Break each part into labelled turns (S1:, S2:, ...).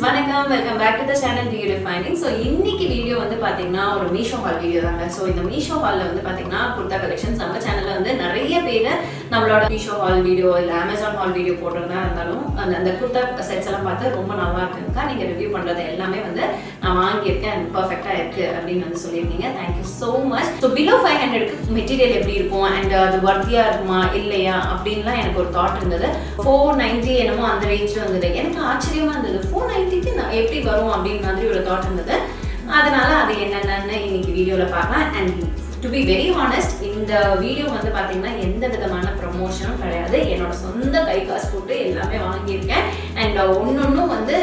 S1: வணக்கம், welcome back to the channel defining. So இன்னைக்கு video வந்து பார்த்தீங்கன்னா ஒரு மீஷோ ஹால் வீடியோ தாங்க. ஸோ இந்த மீஷோ ஹாலில் வந்து பார்த்தீங்கன்னா குர்தா கலெக்ஷன்ஸ் நம்ம சேனலில் வந்து நிறைய பேர் நம்மளோட மீஷோ ஹால் வீடியோ இல்லை அமேசான் ஹால் வீடியோ போடுறதா இருந்தாலும் அந்த குர்தா செட்ஸ் எல்லாம் பார்த்து ரொம்ப நல்லா இருக்குங்கக்கா, நீங்கள் ரிவ்யூ பண்ணுறது எல்லாமே வந்து நான் வாங்கியிருக்கேன் அண்ட் பர்ஃபெக்டாக இருக்குது அப்படின்னு வந்து சொல்லியிருக்கீங்க. Thank you so much. So below 500க்கு மெட்டீரியல் எப்படி இருக்கும் அண்ட் அது வர்த்தியாக இருக்குமா இல்லையா அப்படின்லாம் எனக்கு ஒரு தாட் இருந்தது. 490 என்னமோ அந்த ரேஞ்சில் வந்தது. எனக்கு ஆச்சரியமாக இருந்தது, 490க்கு நான் எப்படி வரும் அப்படின்னு மாதிரி ஒரு தாட் இருந்தது. அதனால அது என்னென்னு இன்னைக்கு வீடியோவில் பார்க்கலாம். And to be very honest, இந்த வீடியோ வந்து பார்த்தீங்கன்னா எந்த விதமான ப்ரமோஷனும் கிடையாது. என்னோட சொந்த கை காசு போட்டு எல்லாமே வாங்கியிருக்கேன். அண்ட் ஒன்னொன்னும் வந்து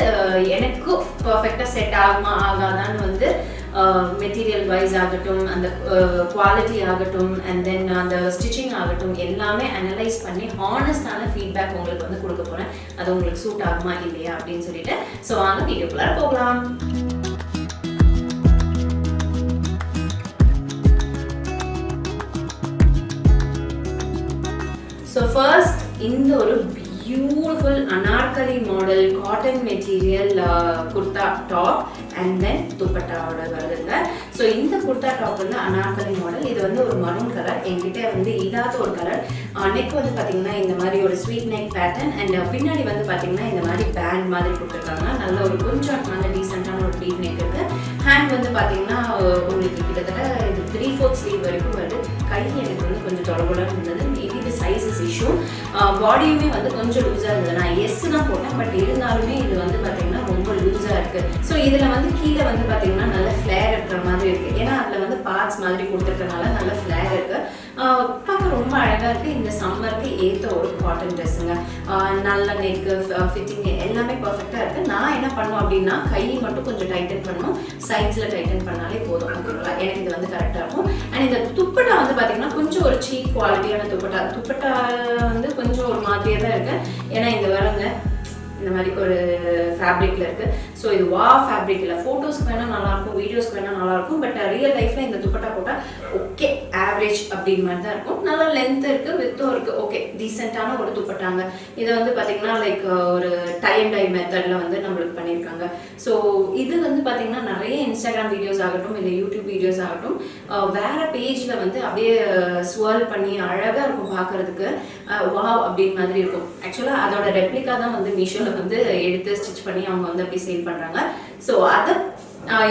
S1: எனக்கு பர்ஃபெக்டாக செட் ஆகுமா ஆகாதான்னு வந்து மெட்டீரியல் வைஸ் ஆகட்டும், அந்த குவாலிட்டி ஆகட்டும், அண்ட் தென் அந்த ஸ்டிச்சிங் ஆகட்டும் எல்லாமே அனலைஸ் பண்ணி ஹானஸ்டான ஃபீட்பேக் உங்களுக்கு வந்து கொடுக்க போகிறேன். அது உங்களுக்கு சூட் ஆகுமா இல்லையா அப்படின்னு சொல்லிட்டு. ஸோ வாங்க வீடியோக்குள்ளார போகலாம். ஸோ ஃபர்ஸ்ட் இந்த ஒரு beautiful Anarkali model cotton material kurta top and then துப்பட்டாவோட வருதுங்க. ஸோ இந்த குர்தா டாப் வந்து அனார்கலி மாடல். இது வந்து ஒரு மரூன் கலர், என்கிட்ட வந்து இல்லாத ஒரு கலர். நெக் வந்து பார்த்தீங்கன்னா இந்த மாதிரி ஒரு ஸ்வீட் நெக் பேட்டர்ன் அண்ட் பின்னாடி வந்து பார்த்தீங்கன்னா இந்த மாதிரி பேண்ட் மாதிரி கொடுத்துருக்காங்க. நல்ல ஒரு கொஞ்சம் நல்ல டீசெண்டான ஒரு டீப் நெக் இருக்கு. ஹேண்ட் வந்து பார்த்தீங்கன்னா உங்களுக்கு கிட்டத்தட்ட இது 3/4 ஸ்லீவ் வரைக்கும் வருது. கை எனக்கு வந்து கொஞ்சம் தொலைவுடன் இருந்தது. மேபி இது சைஸஸ் இஷ்யூ. பாடியுமே வந்து கொஞ்சம் லூஸாக இருந்தது. நான் எஸ் தான் போட்டேன், பட் இருந்தாலுமே இது வந்து பார்த்தீங்கன்னா ரொம்ப லூஸாக இருக்கு. ஸோ இதில் வந்து கீழே வந்து பார்த்தீங்கன்னா நல்ல ஃப்ளேர் இருக்கிற மாதிரி இருக்கு. ஏன்னா அதில் வந்து பார்ட்ஸ் மாதிரி கொடுத்துருக்கனால நல்ல ஃப்ளேர் இருக்கு. பார்க்க ரொம்ப அழகாக இருக்குது. இந்த சம்மருக்கு ஏற்ற ஒரு காட்டன் ட்ரெஸ்ஸுங்க. நல்ல நெக்கு ஃபிட்டிங் எல்லாமே பர்ஃபெக்டாக இருக்குது. நான் என்ன பண்ணுவோம் அப்படின்னா கை மட்டும் கொஞ்சம் டைட்டன் பண்ணணும், சைட்ஸில் டைட்டன் பண்ணாலே போதும். ஓகேங்களா, எனக்கு இது வந்து கரெக்டாக இருக்கும். அண்ட் இந்த துப்பட்டா வந்து பார்த்தீங்கன்னா கொஞ்சம் ஒரு சீப் குவாலிட்டியான துப்பட்டா வந்து கொஞ்சம் ஒரு மாதிரியே தான் இருக்குது. ஏன்னா இந்த வரங்க இந்த மாதிரி ஒரு ஃபேப்ரிக்கில் இருக்குது. ஸோ இது ஃபேப்ரிக் இல்லை. ஃபோட்டோஸ்க்கு வேணால் நல்லாயிருக்கும், வீடியோஸ்க்கு வேணால் நல்லாயிருக்கும். பட் ரியல் லைஃப்பில் இந்த துப்பட்டா போட்டால் ஓகே ஆவரேஜ் அப்படின்னு மாதிரி தான் இருக்கும். நல்லா லென்த் இருக்குது, வித்தும் இருக்குது. ஓகே டீசெண்டான ஒரு துப்பட்டாங்க. இதை வந்து பார்த்திங்கன்னா லைக் ஒரு டை அண்ட் டை மெத்தடில் வந்து நம்மளுக்கு பண்ணியிருக்காங்க. ஸோ இது வந்து பார்த்திங்கன்னா நிறைய இன்ஸ்டாகிராம் வீடியோஸ் ஆகட்டும் இல்லை யூடியூப் வீடியோஸ் ஆகட்டும் வேறு பேஜில் வந்து அப்படியே ஸ்வர்ல் பண்ணி அழகாக இருக்கும் பார்க்குறதுக்கு. வாவ் அப்படின்னு மாதிரி இருக்கும். ஆக்சுவலாக அதோட ரெப்ளிகா தான் வந்து மீஷோவில் வந்து எடுத்து ஸ்டிச் பண்ணி அவங்க வந்து அப்படி சேல் பண்ணுறாங்க. ஸோ அதை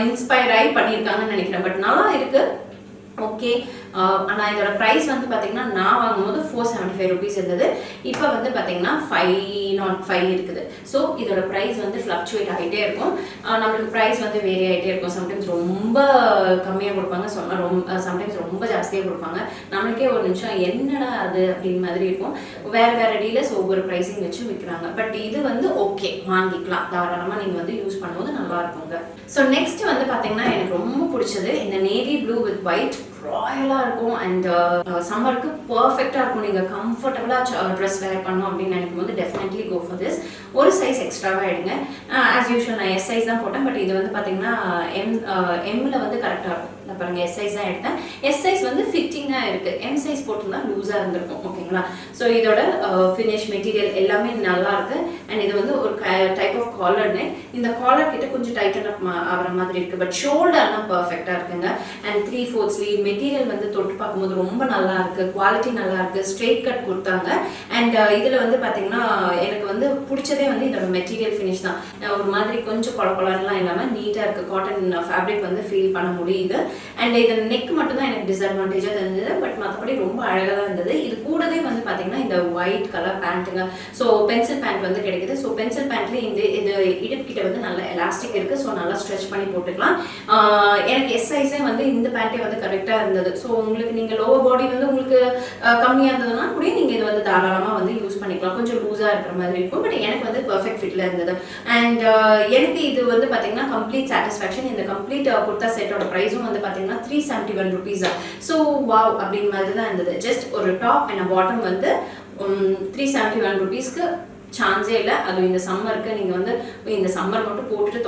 S1: இன்ஸ்பயர் ஆகி பண்ணியிருக்காங்கன்னு நினைக்கிறேன். பட் நல்லா இருக்குது. ஓகே. ஆனால் இதோட ப்ரைஸ் வந்து பார்த்தீங்கன்னா நான் வாங்கும்போது 475 ருபீஸ் இருந்தது. இப்போ வந்து பார்த்தீங்கன்னா 505 இருக்குது. ஸோ இதோட ப்ரைஸ் வந்து ஃப்ளக்சுவேட் ஆகிட்டே இருக்கும். நம்மளுக்கு ப்ரைஸ் வந்து வேரி ஆகிட்டே இருக்கும். சம்டைம்ஸ் ரொம்ப கம்மியாக கொடுப்பாங்க, சம்டைம்ஸ் ரொம்ப ஜாஸ்தியாக கொடுப்பாங்க. நம்மளுக்கே ஒரு நிமிஷம் என்னடா அது அப்படின்னு மாதிரி இருக்கும். வேறு டீலர்ஸ் ஒவ்வொரு ப்ரைஸிங் வச்சு விற்கிறாங்க. பட் இது வந்து ஓகே, வாங்கிக்கலாம் தாராளமாக. நீங்கள் வந்து யூஸ் பண்ணும்போது நல்லா இருக்குங்க. ஸோ நெக்ஸ்ட் வந்து பார்த்தீங்கன்னா எனக்கு ரொம்ப பிடிச்சது இந்த நேவி ப்ளூ வித் ஒயிட் ராயலாக இருக்கும். அண்ட் சம்மருக்கு பர்ஃபெக்டாக இருக்கும். நீங்கள் கம்ஃபர்டபுளாக ட்ரெஸ் வேர் பண்ணணும் அப்படின்னு நினைக்கும் போது டெஃபினெட்லி கோ ஃபார் திஸ். ஒரு சைஸ் எக்ஸ்ட்ராவாக எடுங்க. ஆஸ் யூஷுவல் நான் எஸ் சைஸ் தான் போட்டேன். பட் இது வந்து பார்த்தீங்கன்னா எம்மில் வந்து கரெக்டாக இருக்கும். நான் பாருங்கள் எஸ் சைஸ் தான் எடுத்தேன். எஸ் சைஸ் வந்து ஃபிட்டிங்காக இருக்குது. எம் சைஸ் போட்டிருந்தா லூஸாக இருந்திருக்கும். ஓகேங்களா. ஸோ இதோட ஃபினிஷ் மெட்டீரியல் எல்லாமே நல்லா இருக்குது. அண்ட் இது வந்து ஒரு டைப் ஆஃப் காலர்னு. இந்த காலர் கிட்ட கொஞ்சம் டைட்டன் அப் ஆகிற மாதிரி இருக்குது. பட் ஷோல்டர்லாம் பர்ஃபெக்டாக இருக்குங்க. அண்ட் 3/4 ஸ்லீவ் மெட்டீரியல் வந்து தொட்டு பார்க்கும்போது ரொம்ப நல்லா இருக்குது. குவாலிட்டி நல்லா இருக்குது. ஸ்ட்ரெயிட் கட் கொடுத்தாங்க. அண்ட் இதில் வந்து பார்த்தீங்கன்னா எனக்கு வந்து பிடிச்சதே வந்து இதோட மெட்டீரியல் ஃபினிஷ் தான். ஒரு மாதிரி கொஞ்சம் கொலலாம் இல்லாமல் நீட்டாக இருக்குது. காட்டன் ஃபேப்ரிக் வந்து ஃபீல் பண்ண முடியுது. அண்ட் இது நெக் மட்டும் தான் எனக்கு டிஸ்அட்வான்டேஜாக இருந்தது. பட் மற்றபடி ரொம்ப அழகாக தான் இருந்தது. இது கூடவே வந்து பார்த்தீங்கன்னா இந்த ஒயிட் கலர் பேண்ட்டுங்க. ஸோ பென்சில் பேண்ட் வந்து கிடைக்குது. ஸோ பென்சில் பேண்ட்லேயே இது இடுப்புக்கிட்ட வந்து நல்ல எலாஸ்டிக் இருக்குது. ஸோ நல்லா ஸ்ட்ரெச் பண்ணி போட்டுக்கலாம். எனக்கு எஸ் சைஸே வந்து இந்த பேண்ட்டே வந்து கரெக்டாக இருந்தது. ஸோ உங்களுக்கு நீங்கள் லோவர் பாடி வந்து உங்களுக்கு கம்மியாக இருந்ததுன்னா கூட நீங்கள் இது வந்து தாராளமாக வந்து யூஸ் பண்ணிக்கலாம். கொஞ்சம் லூஸாக இருக்கிற மாதிரி இருக்கும். பட் எனக்கு வந்து பர்ஃபெக்ட் ஃபிட்டில் இருந்தது. அண்ட் எனக்கு இது வந்து பார்த்தீங்கன்னா கம்ப்ளீட் சாட்டிஸ்ஃபேக்ஷன். இந்த கம்ப்ளீட் குர்தா செட்டோட ப்ரைஸும் வந்து பார்த்தீங்கன்னா 371 ருபீஸ். ஸோ வாவ் அப்படின்னு மாதிரி தான் இருந்தது. ஜஸ்ட் ஒரு டாப் அண்ட் பாட்டம் வந்து 371 ருபீஸ்க்கு சான்ஸே இல்லை. அதுவும் இந்த சம்மருக்கு நீங்கள் வந்து இந்த சம்மர் மட்டும் போட்டுட்டு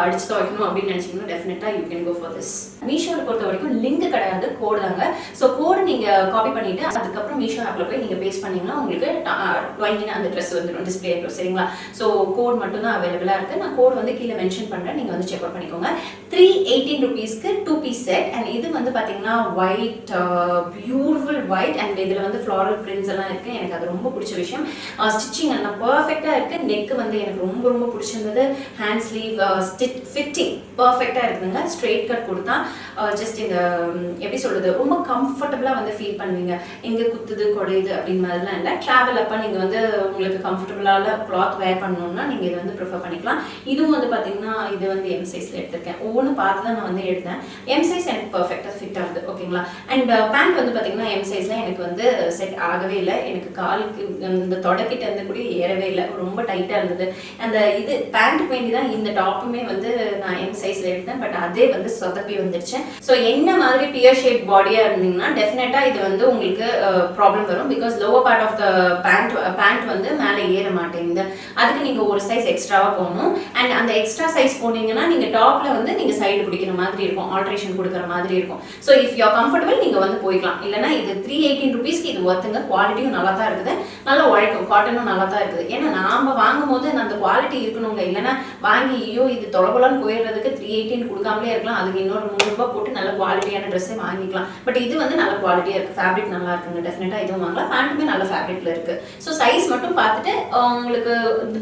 S1: அடிச்சு துவைக்கணும் அப்படின்னு நினைச்சீங்கன்னா definitely you can go for this. மீஷோவை பொறுத்த வரைக்கும் லிங்க் கிடையாது, கோடு தாங்க. ஸோ கோடு நீங்க காப்பி பண்ணிட்டு அதுக்கப்புறம் மீஷோ ஆப்ல போய் நீங்க பேஸ்ட் பண்ணீங்கன்னா உங்களுக்கு வாங்கின அந்த ட்ரெஸ் வந்துடும் டிஸ்பிளே ஆகும். சரிங்களா? ஸோ கோட் மட்டும் தான் அவைலபிளா இருக்கு. நான் கோட் வந்து கீழே மென்ஷன் பண்றேன், நீங்க வந்து செக் அவுட் பண்ணிக்கோங்க. 318 rupeesக்கு 2 piece செட். அண்ட் இது வந்து பாத்தீங்கன்னா ஒயிட், பியூட்டிஃபுல் ஒயிட். அண்ட் இதுல வந்து ஃப்ளாரல் பிரிண்ட்ஸ் எல்லாம் இருக்கு. எனக்கு அது ரொம்ப பிடிச்ச விஷயம். ஸ்டிச்சிங் எல்லாம் பர்ஃபெக்டா இருக்கு. நெக் வந்து எனக்கு ரொம்ப ரொம்ப பிடிச்சிருந்தது. ஹேண்ட் ஸ்லீவ் ஃபிட்டிங் பர்ஃபெக்டா இருக்குங்க. ஸ்ட்ரெயிட் கட் கொடுத்தா ஜஸ்ட் இந்த எப்படி சொல்றது, ரொம்ப கம்ஃபர்டபுளா வந்து ஃபீல் பண்ணுவீங்க. எங்க குத்துது குடையுது அப்படின்னு மாதிரிலாம் இல்லை. டிராவல் அப்ப நீங்க வந்து உங்களுக்கு கம்ஃபர்டபுளான கிளாத் வேர் பண்ணணும்னா நீங்க இதை வந்து ப்ரிஃபர் பண்ணிக்கலாம். இதுவும் வந்து பாத்தீங்கன்னா இது வந்து எம் சைஸ்ல எடுத்திருக்கேன். ஒவ்வொன்று பார்த்து தான் நான் வந்து எடுத்தேன். எம் சைஸ் எனக்கு பர்ஃபெக்டா ஃபிட் ஆகுது. ஓகேங்களா? அண்ட் பேண்ட் வந்து பாத்தீங்கன்னா எம் சைஸ்ல எனக்கு வந்து செட் ஆகவே இல்லை. எனக்கு காலுக்கு இந்த தொடக்கிட்ட இருந்து கூட ஏறவே இல்லை, ரொம்ப டைட்டா இருந்தது. அந்த இது பேண்ட்டுக்கு வேண்டி தான் இந்த டாப்புமே வந்து நான் எம் சைஸ்ல எடுத்தேன். பட் அதே வந்து சொதப்பி வந்துருச்சு. ஸோ என்ன மாதிரி பியர் ஷேப் பாடியா இருந்தீங்கன்னா டெஃபினட்டா இது வந்து உங்களுக்கு ப்ராப்ளம் வரும். Because lower part of the pant வந்து மேலே ஏற மாட்டேங்குது. அதுக்கு நீங்க ஒரு சைஸ் எக்ஸ்ட்ராவா போகணும். அண்ட் அந்த எக்ஸ்ட்ரா சைஸ் போனீங்கன்னா நீங்க டாப்ல வந்து நீங்க சைடு பிடிக்கிற மாதிரி இருக்கும், ஆல்ட்ரேஷன் கொடுக்குற மாதிரி இருக்கும். ஸோ இஃப் யூ கம்ஃபர்டபுள் நீங்க வந்து போய்க்கலாம். இல்லைன்னா இது 318 rupeesக்கு இது ஒர்த்துங்க. குவாலிட்டியும் நல்லா தான் இருக்குது, நல்லா உழைக்கும், காட்டனும் நல்லா தான் இருக்குது. ஏன்னா நாம வாங்கும் போது அந்த குவாலிட்டி இருக்கணுங்க. இல்லைன்னா வாங்கி ஐயோ இது தொலைபொலான்னு போயிடுறதுக்கு 318 கொடுக்காமலே இருக்கலாம். அதுக்கு இன்னொரு 3 ரூபாய் போட்டு நல்ல குவாலிட்டியான ட்ரெஸ்ஸை வாங்கிக்கலாம். பட் இது வந்து நல்ல குவாலிட்டியா இருக்கு, ஃபேப்ரிக் நல்லா இருக்குங்க. டெஃபினட்டா இதுவும் வாங்கலாம். பேண்ட்டுமே நல்ல ஃபேப்ரிக்ல இருக்கு. ஸோ சைஸ் மட்டும் பார்த்துட்டு உங்களுக்கு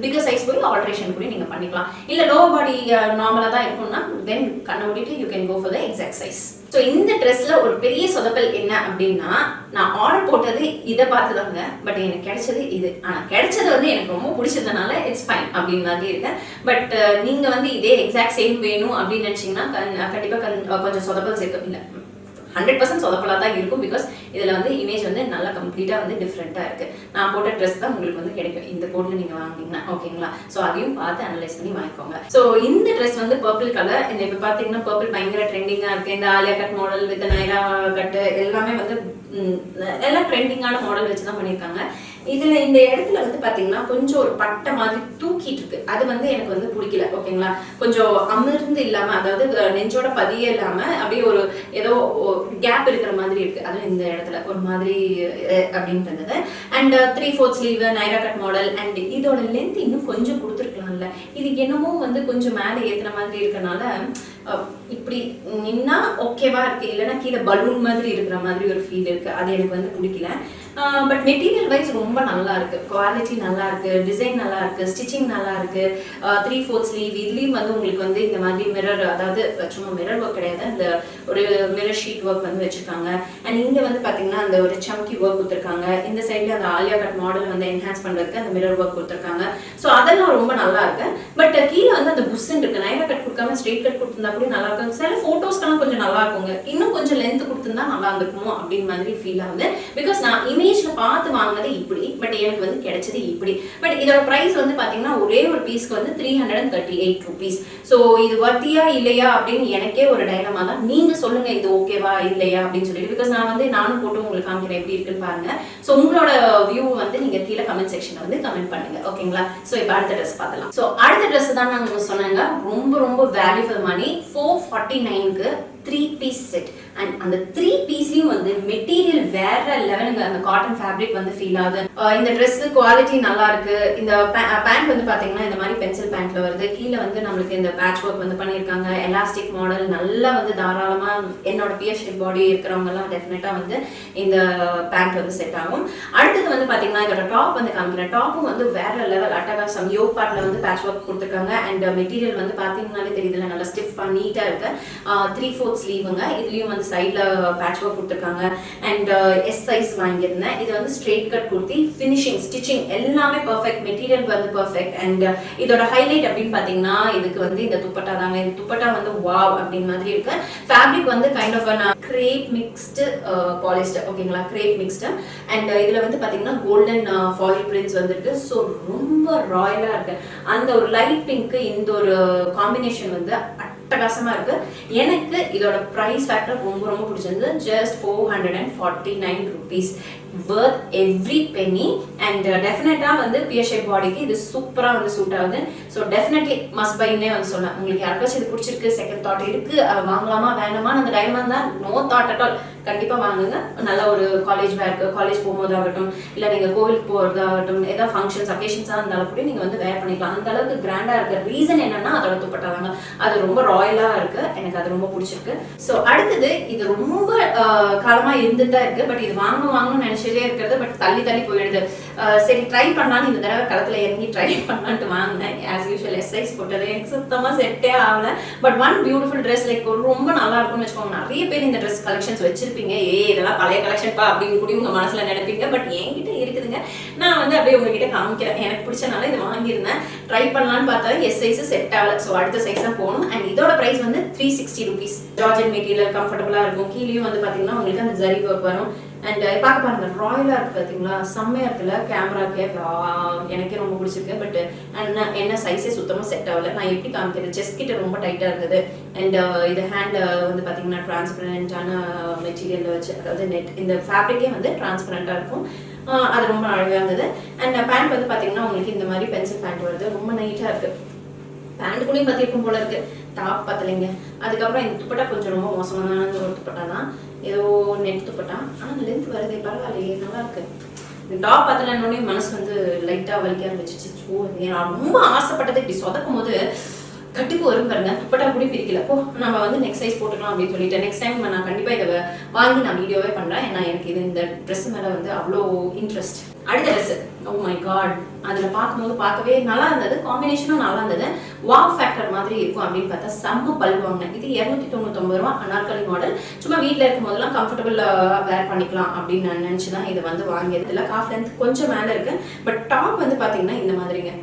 S1: பிகர் சைஸ் போய் ஆல்ட்ரேஷன் கூட நீங்க பண்ணிக்கலாம். இல்ல லோவர் பாடி நார்மலா தான் இருக்கும்னா தென் கண்ணை மூடிட்டு you can go for the exact size. So இந்த ட்ரெஸ்ல ஒரு பெரிய சொதப்பல் என்ன அப்படின்னா, நான் ஆர்டர் போட்டது இதை பார்த்துதாங்க. பட் எனக்கு கிடைச்சது இது. ஆனால் கிடைச்சது வந்து எனக்கு ரொம்ப பிடிச்சதுனால இட்ஸ் ஃபைன் அப்படின்னு மாதிரி இருக்கேன். பட் நீங்க வந்து இதே எக்ஸாக்ட் சேம் வேணும் அப்படின்னு நினைச்சீங்கன்னா கண்டிப்பா கொஞ்சம் சொதப்பல் சேர்க்க இல்லை, 100% சொதப்பலா தான் இருக்கும். பிகாஸ் இதுல வந்து இமேஜ் வந்து நல்லா கம்ப்ளீட்டா வந்து டிஃப்ரெண்டா இருக்கு. நான் போட்ட ட்ரெஸ் தான் உங்களுக்கு வந்து கிடைக்கும் இந்த கோட்ல நீங்க வாங்கினீங்கன்னா. ஓகேங்களா? ஸோ அதையும் பார்த்து அனலைஸ் பண்ணி வாங்கிக்கோங்க. ஸோ இந்த ட்ரெஸ் வந்து பர்பிள் கலர். இந்த இப்போ பார்த்தீங்கன்னா பர்பிள் பயங்கர ட்ரெண்டிங்கா இருக்கு. இந்த Alia cut model with Naira cut எல்லாமே வந்து எல்லாம் ட்ரெண்டிங்கான மாடல் வச்சு தான் பண்ணியிருக்காங்க. இதுல இந்த இடத்துல வந்து பாத்தீங்கன்னா கொஞ்சம் ஒரு பட்டை மாதிரி தூக்கிட்டு இருக்கு. அது வந்து எனக்கு வந்து பிடிக்கல. ஓகேங்களா? கொஞ்சம் அமிர்ந்து இல்லாம, அதாவது நெஞ்சோட பதிய இல்லாம அப்படியே ஒரு ஏதோ கேப் இருக்கிற மாதிரி இருக்கு. அதுவும் இந்த இடத்துல ஒரு மாதிரி அப்படின்னு இருந்தது. And 3/4 sleeve Naira cut model. And இதோட லென்த் இன்னும் கொஞ்சம் கொடுத்துருக்கலாம்ல. இதுக்கு என்னமோ வந்து கொஞ்சம் மேலே ஏத்துற மாதிரி இருக்கனால இப்படி நின்னா ஓகேவா இருக்கு. இல்லைன்னா கீழே பலூன் மாதிரி இருக்கிற மாதிரி ஒரு ஃபீல் இருக்கு. அது எனக்கு வந்து பிடிக்கல. பட் மெட்டீரியல் வைஸ் ரொம்ப நல்லா இருக்கு, குவாலிட்டி நல்லா இருக்கு, டிசைன் நல்லா இருக்கு, ஸ்டிச்சிங் நல்லா இருக்கு. 3/4 ஸ்லீவ். இதுலயும் வந்து உங்களுக்கு வந்து இந்த மாதிரி மிரர், அதாவது சும்மா மிரர் ஒர்க் கிடையாது, இந்த ஒரு மிரர் ஷீட் ஒர்க் வந்து வச்சிருக்காங்க. அண்ட் இங்க வந்து பாத்தீங்கன்னா அந்த ஒரு சம்கி ஒர்க் கொடுத்துருக்காங்க. இந்த சைட்ல அந்த ஆலியா கட் மாடல் வந்து என்ஹான்ஸ் பண்றதுக்கு அந்த மிரர் ஒர்க் கொடுத்துருக்காங்க. ஸோ அதெல்லாம் ரொம்ப நல்லா இருக்கு. பட் கீழே வந்து அந்த புஷன் இருக்கு. நைரா கட் கொடுக்காம ஸ்ட்ரெயிட் கட் கொடுத்துருந்தா கூட நல்லா இருக்கும். சில போட்டோஸ்க்கெல்லாம் கொஞ்சம் நல்லா இருக்குங்க. இன்னும் கொஞ்சம் லென்த் கொடுத்துருந்தா நல்லா இருந்திருக்கும் அப்படின்னு மாதிரி ஃபீல் ஆகுது. பிகாஸ் நான் இமேஜ்ல பார்த்து வாங்கினது இப்படி, பட் எனக்கு வந்து கிடைச்சது இப்படி. பட் இதோட பிரைஸ் வந்து பாத்தீங்கன்னா ஒரே ஒரு பீஸ்க்கு வந்து 338 rupees. ஸோ இது வர்த்தியா இல்லையா அப்படின்னு எனக்கே ஒரு டைலமா தான். நீங்க சொல்லுங்க இது ஓகேவா இல்லையா அப்படின்னு சொல்லிட்டு. பிகாஸ் நானும் போட்டு உங்களுக்கு காமிக்கிறேன் எப்படி இருக்குன்னு பாருங்க. ஸோ உங்களோட வியூ வந்து நீங்க கீழே கமெண்ட் செக்ஷன்ல வந்து கமெண்ட் பண்ணுங்க. ஓகேங்களா? ஸோ இப்போ அடுத்த ட்ரெஸ் பார்க்கலாம். ஸோ அடுத்த ட்ரெஸ் தான் நாங்கள் சொன்னாங்க ரொம்ப ரொம்ப வேல்யூ ஃபார் மணி. 449க்கு 3 piece செட். அண்ட் அந்த 3 pieceலயும் வந்து மெட்டீரியல் வேற லெவலுங்க. அந்த காட்டன் ஃபேப்ரிக் வந்து ஃபீல் ஆகுது. இந்த ட்ரெஸ் குவாலிட்டி நல்லா இருக்கு. இந்த பேண்ட் வந்து பாத்தீங்கன்னா இந்த மாதிரி பென்சில் பேண்ட்ல வருது. கீழே வந்து நம்மளுக்கு இந்த பேட்ச் ஒர்க் வந்து பண்ணியிருக்காங்க. எலாஸ்டிக் மாடல் நல்லா வந்து தாராளமா என்னோட பியர் ஷேப் பாடி இருக்கிறவங்க எல்லாம் டெஃபினட்டா வந்து இந்த பேண்ட் வந்து செட் ஆகும். அடுத்தது வந்து பாத்தீங்கன்னா இதோட டாப் வந்து காமிக்கிறேன். டாப்பும் வந்து வேற லெவல் அட்டகாசம். யோக் பார்ட்ல வந்து பேட்ச் ஒர்க் கொடுத்துருக்காங்க. அண்ட் மெட்டீரியல் வந்து பாத்தீங்கன்னாலே தெரியுதுல நல்லா ஸ்டிஃபா நீட்டா இருக்கு. 3/4 ஸ்லீவுங்க. இதுலயும் வந்து சைட்ல பேட்ச் ஒர்க் கொடுத்துருக்காங்க. அண்ட் எஸ் சைஸ் வாங்கியிருந்தேன். இது வந்து straight cut kurti. Finishing stitching எல்லாமே பர்ஃபெக்ட். மெட்டீரியல் வந்து பர்ஃபெக்ட். அண்ட் இதோட ஹைலைட் அப்படின்னு பாத்தீங்கன்னா இதுக்கு வந்து இந்த துப்பட்டா தாங்க. இந்த துப்பட்டா வந்து வாவ் அப்படின்னு மாதிரி இருக்கு. ஃபேப்ரிக் வந்து kind of crepe mixed polyester. ஓகேங்களா? Crepe mixed. அண்ட் இதுல வந்து பாத்தீங்கன்னா கோல்டன் ஃபாயில் பிரிண்ட்ஸ் வந்துருக்கு. ஸோ ரொம்ப ராயலா இருக்கு. அந்த ஒரு லைட் பிங்க் இந்த ஒரு காம்பினேஷன் வந்து அட்டகாசமா இருக்கு. எனக்கு இதோட பிரைஸ் ஃபேக்டர் ரொம்ப ரொம்ப பிடிச்சிருந்தது. Just 449 rupees. worth every penny and definitely வந்து பியர் ஷேப் பாடிக்கு இது சூப்பரா வந்து சூட் ஆகுது. ஸோ டெஃபினெட்லி மஸ்ட் பைன்னே வந்து சொல்லலாம். உங்களுக்கு யாருக்காச்சும் இது பிடிச்சிருக்கு, செகண்ட் தாட் இருக்கு, வாங்கலாமா வேணாமா அந்த டைம் தான் நோ தாட் அட் ஆல், கண்டிப்பா வாங்குங்க. நல்ல ஒரு காலேஜ் பேக், காலேஜ் போகும்போதாகட்டும், இல்லை நீங்க கோவிலுக்கு போறதாகட்டும், ஏதாவது ஃபங்க்ஷன்ஸ் அக்கேஷன்ஸா இருந்தாலும் கூட நீங்க வந்து வேர் பண்ணிக்கலாம். அந்த அளவுக்கு கிராண்டா இருக்க ரீசன் என்னன்னா அதோட துப்பட்டா தாங்க. அது ரொம்ப ராயலா இருக்கு, எனக்கு அது ரொம்ப பிடிச்சிருக்கு. ஸோ அடுத்தது இது ரொம்ப காலமா இருந்துட்டு தான் இருக்கு, பட் இது வாங்கணும்னு நினைச்சிட்டே இருக்கிறது, பட் தள்ளி தள்ளி போயிடுது. சரி ட்ரை பண்ணலான்னு இந்த தடவை களத்துல இறங்கி ட்ரை பண்ணலான்ட்டு வாங்கினேன். ஆஸ் யூஷுவல் எக்ஸசைஸ் போட்டது எனக்கு சுத்தமா செட்டே ஆகல. But one beautiful dress, like ரொம்ப நல்லா இருக்கும்னு வச்சுக்கோங்க. நிறைய பேர் இந்த ட்ரெஸ் கலெக்ஷன்ஸ் வச்சிருப்பீங்க, இதெல்லாம் பழைய கலெக்ஷன் பா அப்படின்னு கூட உங்க மனசுல நினைப்பீங்க. பட் என்கிட்ட இருக்குதுங்க, நான் வந்து அப்படியே உங்ககிட்ட காமிக்கிறேன். எனக்கு பிடிச்சனால இது வாங்கியிருந்தேன். ட்ரை பண்ணலான்னு பார்த்தா எஸ் சைஸ் செட் ஆகல. ஸோ அடுத்த சைஸ் தான் போகணும். அண்ட் இதோட பிரைஸ் வந்து 360 rupees. ஜார்ஜன் மெட்டீரியல், கம்ஃபர்டபுளா இருக்கும். கீழேயும் வந்து பாத்தீங்கன்னா உங்களுக்கு அந்த ஜரி ஒர்க் வரும். அண்ட் பார்க்க பாருங்க, ராயலா இருக்கு பாத்தீங்களா, செம்மையா இருக்குல்ல. கேமராக்கே எனக்கே ரொம்ப பிடிச்சிருக்கு. பட் என்ன சைஸே சுத்தமா செட் ஆகல. நான் எப்படி காமிக்கிறது, செஸ்ட் கிட்ட ரொம்ப டைட்டா இருந்தது. அண்ட் இது ஹேண்ட் வந்து பாத்தீங்கன்னா டிரான்ஸ்பரண்டான மெட்டீரியல் வச்சு, அதாவது நெட் இந்த ஃபேப்ரிக்கே வந்து டிரான்ஸ்பரண்டா இருக்கும். அது ரொம்ப அழகா இருந்தது. அண்ட் பேண்ட் வந்து பாத்தீங்கன்னா உங்களுக்கு இந்த மாதிரி பென்சில் பேண்ட் வருது, ரொம்ப நீட்டா இருக்கு. பேண்ட் கூடயும் பார்த்திருக்கும் போல இருக்கு, டாப் பார்த்தலைங்க. அதுக்கப்புறம் இந்த துப்பட்டா கொஞ்சம் ரொம்ப மோசமான ஒரு துப்பட்டா தான், ஏதோ நெட் துப்பட்டா, ஆனால் லென்த் வருது, பரவாயில்லையே, நல்லா இருக்கு. இந்த டாப் பார்த்தலன்னொடனே மனசு வந்து லைட்டாக வலிக்க ஆரம்பிச்சிச்சு. ஸோ நான் ரொம்ப ஆசைப்பட்டது இப்படி சொதக்கும் போது கட்டிப்பு வரும் பாருங்க. துப்பட்டா கூட பிரிக்கல. நம்ம வந்து நெக்ஸ்ட் சைஸ் போட்டுக்கலாம் அப்படின்னு சொல்லிட்டு நெக்ஸ்ட் டைம் நான் கண்டிப்பாக இதை வாங்கி நான் வீடியோவே பண்ணுறேன். ஏன்னா எனக்கு இது இந்த ட்ரெஸ் மேலே வந்து அவ்வளோ இன்ட்ரெஸ்ட். அடுத்த ட்ரெஸ், ஓ மை காட், அதில் பார்க்கும்போது பார்க்கவே நல்லா இருந்தது, காம்பினேஷனும் நல்லா இருந்தது. வாவ் ஃபேக்டர் மாதிரி இருக்கும் அப்படின்னு பார்த்தா செம்ம பல்பு வாங்கினேன். இது 299 ரூபா, அனார்கலி மாடல். சும்மா வீட்டில் இருக்கும் போதெல்லாம் கம்ஃபர்டபுள் வேர் பண்ணிக்கலாம் அப்படின்னு நான் நினச்சி தான் இதை வந்து வாங்கியது. இல்லை காஃப் லென்த் கொஞ்சம் மேலே இருக்கு. பட் டாப் வந்து பார்த்தீங்கன்னா இந்த மாதிரிங்க,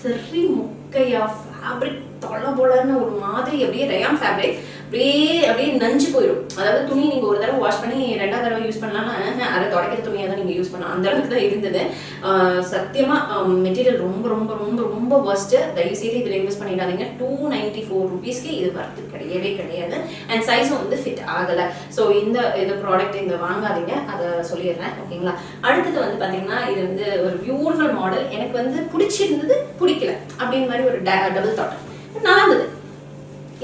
S1: சரி முக்கையா ஃபேப்ரிக் தொலை போலன்னு ஒரு மாதிரி, அப்படியே ரயான் ஃபேப்ரிக், அப்படியே நஞ்சு போயிடும். அதாவது துணி நீங்க ஒரு தடவை வாஷ் பண்ணி ரெண்டாவது தடவை யூஸ் பண்ணலாம்னா அதை தொடக்கிற துணியாக தான் நீங்க யூஸ் பண்ணலாம், அந்த அளவுக்கு தான் இருந்தது. சத்தியமா மெட்டீரியல் ரொம்ப ரொம்ப ரொம்ப ரொம்ப ஒர்ஸ்ட். தயவு செய்து இதில் இன்வெஸ்ட் பண்ணிடாதீங்க. 294 rupeesக்கு இது வரது கிடையவே கிடையாது. அண்ட் சைஸும் வந்து ஃபிட் ஆகலை. ஸோ இந்த ப்ராடக்ட் இந்த வாங்காதீங்க, அதை சொல்லிடுறேன், ஓகேங்களா. அடுத்தது வந்து பார்த்தீங்கன்னா இது வந்து ஒரு பியூட்டிஃபுல் மாடல். எனக்கு வந்து பிடிச்சிருந்தது, பிடிக்கல அப்படின்னு மாதிரி ஒரு டபுள் தாட். நல்லா இருந்தது.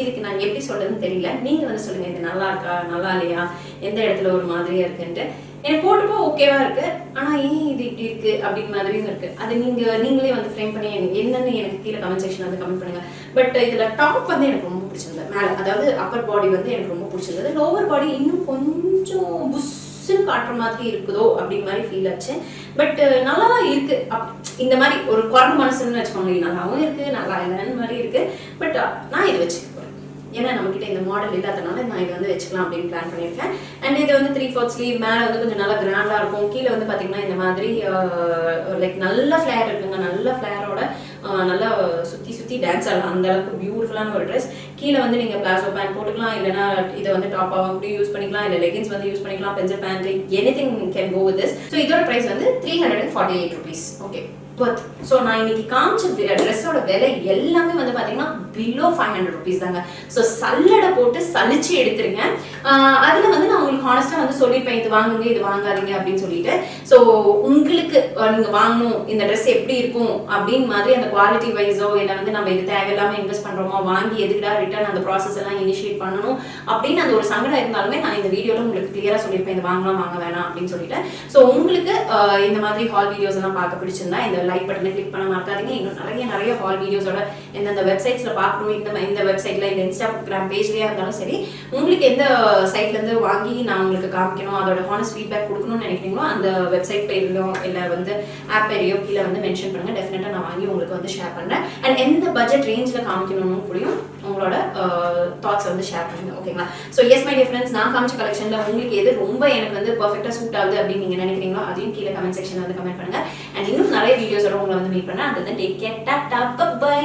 S1: இதுக்கு நான் எப்படி சொல்றதுன்னு தெரியல. நீங்க வந்து சொல்லுங்க, இது நல்லா இருக்கா, நல்லா இல்லையா, எந்த இடத்துல ஒரு மாதிரியா இருக்குன்ட்டு. எனக்கு போட்டப்போ ஓகேவா இருக்கு, ஆனா ஏன் இது இப்படி இருக்கு அப்படின்னு மாதிரியும் இருக்கு. அது நீங்களே வந்து ஃப்ரேம் பண்ணி என்னன்னு எனக்கு கீழே கமெண்ட் செக்ஷன் வந்து கமெண்ட் பண்ணுங்க. பட் இதுல டாப் வந்து எனக்கு ரொம்ப பிடிச்சிருந்தது. மேல அதாவது அப்பர் பாடி வந்து எனக்கு ரொம்ப பிடிச்சிருந்தது. லோவர் பாடி இன்னும் கொஞ்சம் புஷ்ஷுன்னு காட்டுற மாதிரி இருக்குதோ அப்படின்னு மாதிரி ஃபீல் ஆச்சு. பட் நல்லா தான் இருக்கு. இந்த மாதிரி ஒரு குரங்கு மனசுன்னு வச்சுக்கோங்க, நல்லாவும் இருக்கு, நல்லா இல்லைன்னு மாதிரி இருக்கு. பட் நான் இதை வச்சுக்க போறேன். ஏன்னா நம்மகிட்ட இந்த மாடல் இல்லாதனால நான் இதை வந்து வச்சுக்கலாம் அப்படின்னு பிளான் பண்ணியிருக்கேன். அண்ட் இது வந்து 3/4 ஸ்லீவ், மேலே வந்து கொஞ்சம் நல்லா கிராண்டா இருக்கும். கீழே வந்து பார்த்தீங்கன்னா இந்த மாதிரி லைக் நல்ல ஃபிளேர் இருக்குங்க. நல்ல ஃபிளேரோட நல்லா சுற்றி டான்ஸ் ஆடலாம், அந்த அளவுக்கு பியூட்டிஃபுல்லான ஒரு ட்ரெஸ். கீழே வந்து நீங்கள் பிளாசோ பேண்ட் போட்டுக்கலாம், இல்லைனா இதை வந்து டாப்பாக கூட யூஸ் பண்ணிக்கலாம், இல்லை லெகின்ஸ் வந்து யூஸ் பண்ணிக்கலாம், pencil pant, anything can go with this. So இதோட ப்ரைஸ் வந்து 348 rupees. ஓகே. ஸோ நான் இன்னைக்கு காமிச்ச ட்ரெஸ்ஸோட விலை எல்லாமே வந்து பார்த்தீங்கன்னா பிலோ 500 rupees தாங்க. ஸோ சல்லடை போட்டு சலிச்சு எடுத்துருங்க. அதில் வந்து நான் உங்களுக்கு ஹானஸ்டாக வந்து சொல்லியிருப்பேன், இது வாங்குங்க, இது வாங்காதீங்க அப்படின்னு சொல்லிட்டு. ஸோ உங்களுக்கு நீங்கள் வாங்கணும், இந்த ட்ரெஸ் எப்படி இருக்கும் அப்படின்னு மாதிரி அந்த குவாலிட்டி வைஸோ, இல்லை வந்து நம்ம இது தேவையில்லாமல் இன்வெஸ்ட் பண்ணுறோமோ, வாங்கி எதுக்குடா ரிட்டர்ன் அந்த ப்ராசஸ் எல்லாம் இனிஷியேட் பண்ணணும் அப்படின்னு அந்த ஒரு சங்கடம் இருந்தாலுமே நான் இந்த வீடியோவில் உங்களுக்கு கிளியராக சொல்லியிருப்பேன், இது வாங்கலாம் வாங்க வேணாம் அப்படின்னு சொல்லிட்டு. ஸோ உங்களுக்கு இந்த மாதிரி ஹால் வீடியோஸ் எல்லாம் பார்க்க பிடிச்சிருந்தா இந்த லைக் பட்டனை கிளிக் பண்ண மறக்காதீங்க. இன்னும் நிறைய ஹால் வீடியோஸோட எந்தெந்த வெப்சைட்ஸ்ல பார்க்கணும், இந்த வெப்சைட்ல, இந்த இன்ஸ்டாகிராம் பேஜ்லயா இருந்தாலும் சரி, உங்களுக்கு எந்த சைட்ல இருந்து வாங்கி நான் உங்களுக்கு காமிக்கணும், அதோட ஹானஸ்ட் ஃபீட்பேக் கொடுக்கணும்னு நினைக்கிறீங்களோ அந்த வெப்சைட் பேர்லயோ இல்லை வந்து ஆப் பேரையோ கீழே வந்து மென்ஷன் பண்ணுங்க. டெஃபினட்டா நான் வாங்கி உங்களுக்கு வந்து ஷேர் பண்றேன். அண்ட் எந்த பட்ஜெட் ரேஞ்சில் காமிக்கணும்னு கூடயும் உங்களோட தாட்ஸ் வந்து ஷேர் பண்ணுங்க, ஓகேங்களா. So S my dear friends, நான் காமிச்ச கலெக்ஷன்ல உங்களுக்கு எது ரொம்ப எனக்கு வந்து பர்ஃபெக்டா சூட் ஆகுது அப்படின்னு நீங்க நினைக்கிறீங்களோ அதையும் கீழே கமெண்ட் செக்ஷன்ல வந்து கமெண்ட் பண்ணுங்க. அண்ட் இன்னும் நிறைய வீடியோஸோட உங்களை வந்து மீட் பண்ணேன். அது டேக் கேர், டாடா, பை.